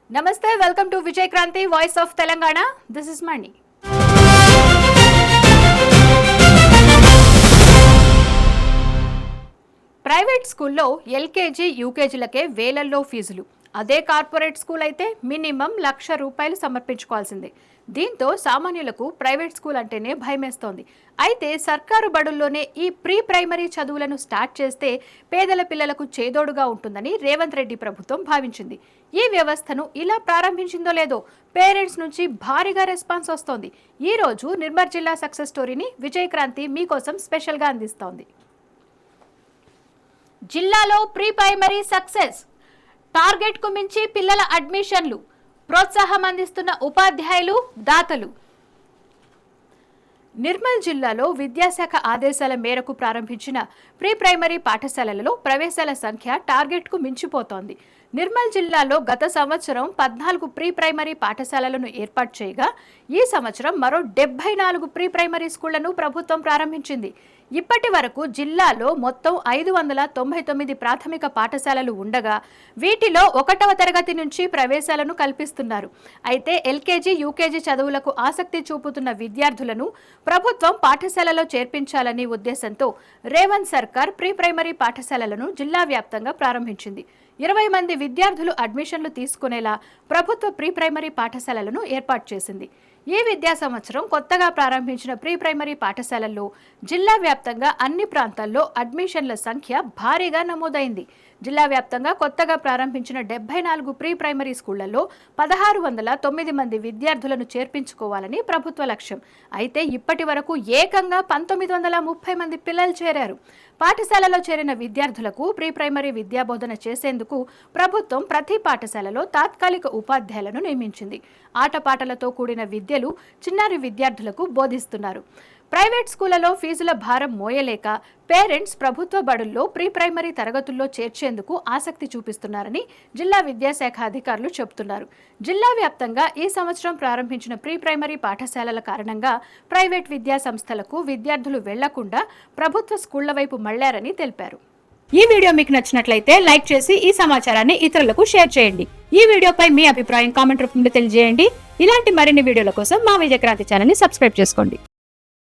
నమస్తే, welcome to Vijay Kranti voice of Telangana. This is Mani. Private స్కూల్లో LKG యూకేజీలకే వేలల్లో ఫీజులు. అదే కార్పొరేట్ స్కూల్ అయితే మినిమం ₹1,00,000 సమర్పించుకోవాల్సిందే. దీంతో సామాన్యులకు ప్రైవేట్ స్కూల్ అంటేనే భయమేస్తోంది. అయితే సర్కారు బడుల్లోనే ఈ ప్రీ ప్రైమరీ చదువులను స్టార్ట్ చేస్తే పేదల పిల్లలకు చేదోడుగా ఉంటుందని రేవంత్ రెడ్డి ప్రభుత్వం భావించింది. ఈ వ్యవస్థను ఇలా ప్రారంభించిందో లేదో పేరెంట్స్ నుంచి భారీగా రెస్పాన్స్ వస్తోంది. ఈ రోజు నిర్మల్ జిల్లా సక్సెస్ స్టోరీని విజయ్ క్రాంతి మీకోసం స్పెషల్గా అందిస్తోంది. జిల్లాలో ప్రీ ప్రైమరీ సక్సెస్, టార్గెట్ కు మించి పిల్లల అడ్మిషన్లు, ప్రోత్సాహం అందిస్తున్న ఉపాధ్యాయులు, దాతలు. నిర్మల్ జిల్లాలో విద్యాశాఖ ఆదేశాల మేరకు ప్రారంభించిన ప్రీ ప్రైమరీ పాఠశాలలలో ప్రవేశాల సంఖ్య టార్గెట్కు మించిపోతోంది. నిర్మల్ జిల్లాలో గత సంవత్సరం 14 ప్రీ ప్రైమరీ పాఠశాలలను ఏర్పాటు చేయగా ఈ సంవత్సరం మరో 74 ప్రీ ప్రైమరీ స్కూళ్లను ప్రభుత్వం ప్రారంభించింది. ఇప్పటి వరకు జిల్లాలో మొత్తం 599 ప్రాథమిక పాఠశాలలు ఉండగా వీటిలో 1వ తరగతి నుంచి ప్రవేశాలను కల్పిస్తున్నారు. అయితే ఎల్కేజీ, యూకేజీ చదువులకు ఆసక్తి చూపుతున్న విద్యార్థులను ప్రభుత్వం పాఠశాలలో చేర్పించాలనే ఉద్దేశంతో రేవంత్ సర్కార్ ప్రీ ప్రైమరీ పాఠశాలలను జిల్లా వ్యాప్తంగా ప్రారంభించింది. 20 మంది విద్యార్థులు అడ్మిషన్లు తీసుకునేలా ప్రభుత్వ ప్రీ ప్రైమరీ పాఠశాలలను ఏర్పాటు చేసింది. ఈ విద్యా సంవత్సరం కొత్తగా ప్రారంభించిన ప్రీ ప్రైమరీ పాఠశాలల్లో జిల్లా వ్యాప్తంగా అన్ని ప్రాంతాల్లో అడ్మిషన్ల సంఖ్య భారీగా నమోదైంది. జిల్లా వ్యాప్తంగా కొత్తగా ప్రారంభించిన 74 ప్రీ ప్రైమరీ స్కూళ్లలో 1609 మంది విద్యార్థులను చేర్పించుకోవాలని ప్రభుత్వ లక్ష్యం. అయితే ఇప్పటి వరకు ఏకంగా 1930 మంది పిల్లలు చేరారు. పాఠశాలలో చేరిన విద్యార్థులకు ప్రీ ప్రైమరీ విద్యాబోధన చేసేందుకు ప్రభుత్వం ప్రతి పాఠశాలలో తాత్కాలిక ఉపాధ్యాయులను నియమించింది. ఆటపాటలతో కూడిన విద్యలు చిన్నారి విద్యార్థులకు బోధిస్తున్నారు. ప్రైవేట్ స్కూళ్లలో ఫీజుల భారం మోయలేక పేరెంట్స్ ప్రభుత్వ బడుల్లో ప్రీ ప్రైమరీ తరగతుల్లో చేర్చేందుకు ఆసక్తి చూపిస్తున్నారని జిల్లా విద్యాశాఖ అధికారులు చెబుతున్నారు. జిల్లా వ్యాప్తంగా ఈ సంవత్సరం ప్రారంభించిన ప్రీ ప్రైమరీ పాఠశాలల కారణంగా ప్రైవేట్ విద్యా సంస్థలకు విద్యార్థులు వెళ్లకుండా ప్రభుత్వ స్కూళ్ల వైపు మళ్లారని తెలిపారు. ఈ వీడియో మీకు నచ్చినట్లయితే లైక్ చేసి ఈ సమాచారాన్ని ఇతరులకు షేర్ చేయండి. ఈ వీడియోపై మీ అభిప్రాయం కామెంట్ రూపంలో తెలియజేయండి. ఇలాంటి మరిన్ని వీడియోల కోసం మా విజయక్రాంతి ఛానల్ ని సబ్స్క్రైబ్ చేసుకోండి.